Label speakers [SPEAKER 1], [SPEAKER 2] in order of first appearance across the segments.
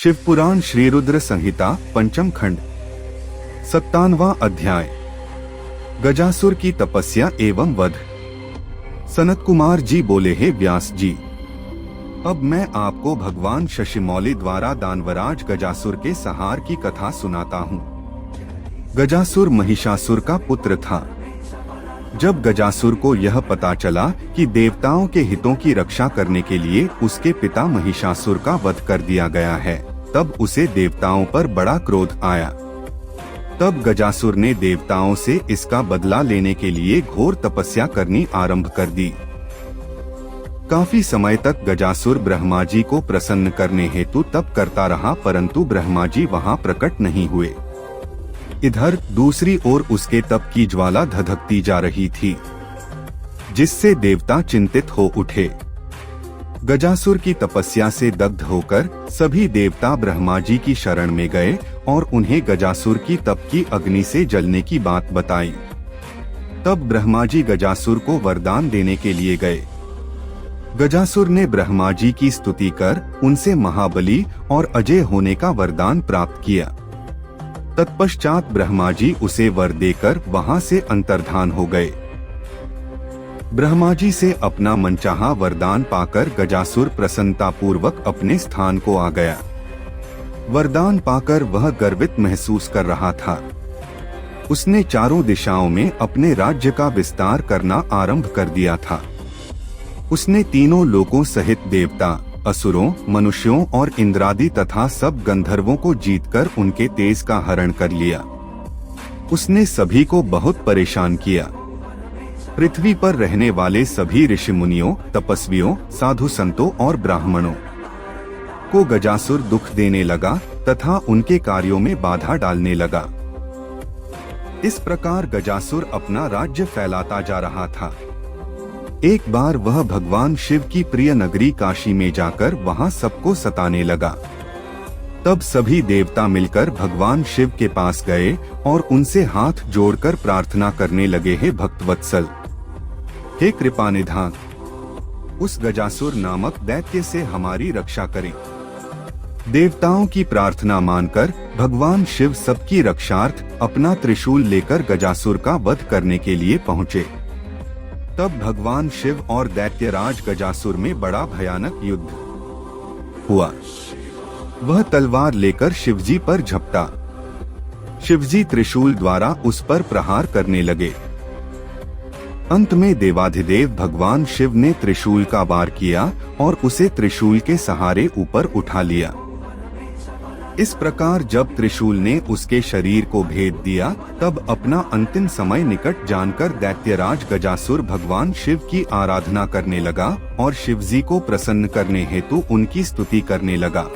[SPEAKER 1] शिवपुराण श्री रुद्र संहिता पंचम खंड 57वां अध्याय। गजासुर की तपस्या एवं वध। सनत कुमार जी बोले, हे व्यास जी, अब मैं आपको भगवान शशिमौली द्वारा दानवराज गजासुर के संहार की कथा सुनाता हूँ। गजासुर महिषासुर का पुत्र था। जब गजासुर को यह पता चला कि देवताओं के हितों की रक्षा करने के लिए उसके पिता महिषासुर का वध कर दिया गया है, तब उसे देवताओं पर बड़ा क्रोध आया। तब गजासुर ने देवताओं से इसका बदला लेने के लिए घोर तपस्या करनी आरंभ कर दी। काफी समय तक गजासुर ब्रह्मा जी को प्रसन्न करने हेतु तप करता रहा, परंतु ब्रह्मा जी वहां प्रकट नहीं हुए। इधर दूसरी ओर उसके तप की ज्वाला धधकती जा रही थी, जिससे देवता चिंतित हो उठे। गजासुर की तपस्या से दग्ध होकर सभी देवता ब्रह्मा जी की शरण में गए और उन्हें गजासुर की तप की अग्नि से जलने की बात बताई। तब ब्रह्मा जी गजासुर को वरदान देने के लिए गए। गजासुर ने ब्रह्मा जी की स्तुति कर उनसे महाबली और अजय होने का वरदान प्राप्त किया। तत्पश्चात ब्रह्मा जी उसे वर देकर वहां से अंतर्धान हो गए। ब्रह्मा जी से अपना मनचाहा वरदान पाकर गजासुर प्रसन्नतापूर्वक अपने स्थान को आ गया। वरदान पाकर वह गर्वित महसूस कर रहा था। उसने चारों दिशाओं में अपने राज्य का विस्तार करना आरंभ कर दिया था। उसने तीनों लोकों सहित देवता, असुरों, मनुष्यों और इंद्रादि तथा सब गंधर्वों को जीतकर उनके तेज का हरण कर लिया। उसने सभी को बहुत परेशान किया। पृथ्वी पर रहने वाले सभी ऋषि मुनियों, तपस्वियों, साधु संतों और ब्राह्मणों को गजासुर दुख देने लगा तथा उनके कार्यों में बाधा डालने लगा। इस प्रकार गजासुर अपना राज्य फैलाता जा रहा था। एक बार वह भगवान शिव की प्रिय नगरी काशी में जाकर वहां सबको सताने लगा। तब सभी देवता मिलकर भगवान शिव के पास गए और उनसे हाथ जोड़कर प्रार्थना करने लगे, हे भक्तवत्सल, हे कृपानिधान, उस गजासुर नामक दैत्य से हमारी रक्षा करें। देवताओं की प्रार्थना मानकर भगवान शिव सबकी रक्षार्थ अपना त्रिशूल लेकर गजासुर का वध करने के लिए पहुँचे। तब भगवान शिव और दैत्यराज गजासुर में बड़ा भयानक युद्ध हुआ। वह तलवार लेकर शिवजी पर झपटा। शिवजी त्रिशूल द्वारा उस पर प्रहार करने लगे। अंत में देवाधिदेव भगवान शिव ने त्रिशूल का वार किया और उसे त्रिशूल के सहारे ऊपर उठा लिया। इस प्रकार जब त्रिशूल ने उसके शरीर को भेद दिया, तब अपना अंतिम समय निकट जानकर दैत्यराज गजासुर भगवान शिव की आराधना करने लगा और शिवजी को प्रसन्न करने हेतु उनकी स्तुति करने लगा।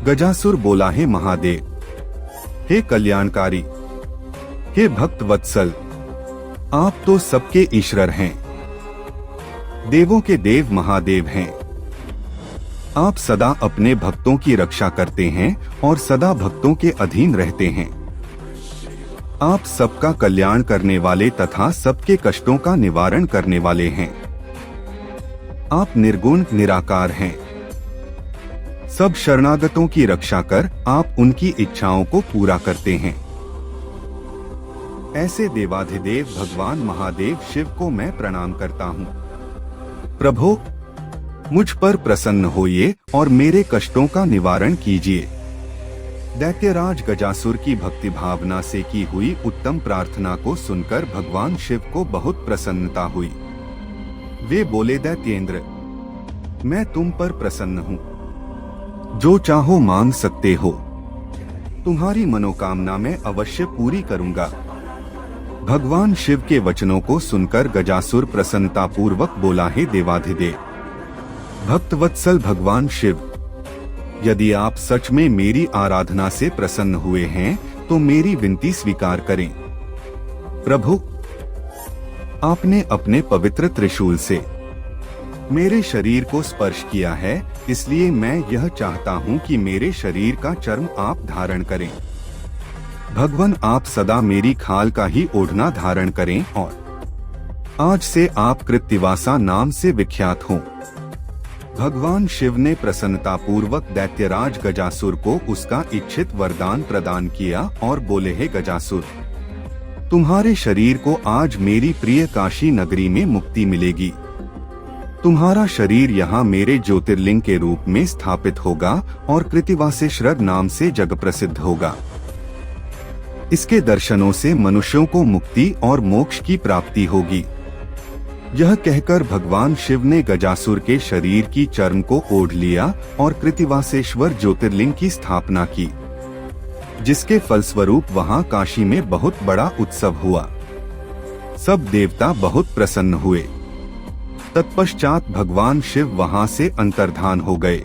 [SPEAKER 1] गजासुर बोला, हे महादेव, हे कल्याणकारी, हे भक्त वत्सल, आप तो सबके ईश्वर हैं, देवों के देव महादेव हैं। आप सदा अपने भक्तों की रक्षा करते हैं और सदा भक्तों के अधीन रहते हैं। आप सबका कल्याण करने वाले तथा सबके कष्टों का निवारण करने वाले हैं। आप निर्गुण निराकार हैं। सब शरणागतों की रक्षा कर आप उनकी इच्छाओं को पूरा करते हैं। ऐसे देवाधिदेव भगवान महादेव शिव को मैं प्रणाम करता हूँ। प्रभो, मुझ पर प्रसन्न होइए और मेरे कष्टों का निवारण कीजिए। दैत्यराज गजासुर की भक्ति भावना से की हुई उत्तम प्रार्थना को सुनकर भगवान शिव को बहुत प्रसन्नता हुई। वे बोले, दैत्येंद्र, मैं तुम पर प्रसन्न हूँ। जो चाहो मांग सकते हो। तुम्हारी मनोकामना मैं अवश्य पूरी करूँगा। भगवान शिव के वचनों को सुनकर गजासुर प्रसन्नतापूर्वक बोला, हे देवाधिदेव भक्तवत्सल भगवान शिव, यदि आप सच में मेरी आराधना से प्रसन्न हुए हैं तो मेरी विनती स्वीकार करें। प्रभु, आपने अपने पवित्र त्रिशूल से मेरे शरीर को स्पर्श किया है, इसलिए मैं यह चाहता हूँ कि मेरे शरीर का चर्म आप धारण करें। भगवान, आप सदा मेरी खाल का ही ओढ़ना धारण करें और आज से आप कृत्तिवासा नाम से विख्यात हों। भगवान शिव ने प्रसन्नतापूर्वक दैत्यराज गजासुर को उसका इच्छित वरदान प्रदान किया और बोले, हे गजासुर, तुम्हारे शरीर को आज मेरी प्रिय काशी नगरी में मुक्ति मिलेगी। तुम्हारा शरीर यहाँ मेरे ज्योतिर्लिंग के रूप में स्थापित होगा और कृतिवासेश्वर नाम से जग प्रसिद्ध होगा। इसके दर्शनों से मनुष्यों को मुक्ति और मोक्ष की प्राप्ति होगी। यह कहकर भगवान शिव ने गजासुर के शरीर की चर्म को ओढ़ लिया और कृतिवासेश्वर ज्योतिर्लिंग की स्थापना की, जिसके फलस्वरूप वहां काशी में बहुत बड़ा उत्सव हुआ। सब देवता बहुत प्रसन्न हुए। तत्पश्चात भगवान शिव वहां से अंतर्धान हो गए।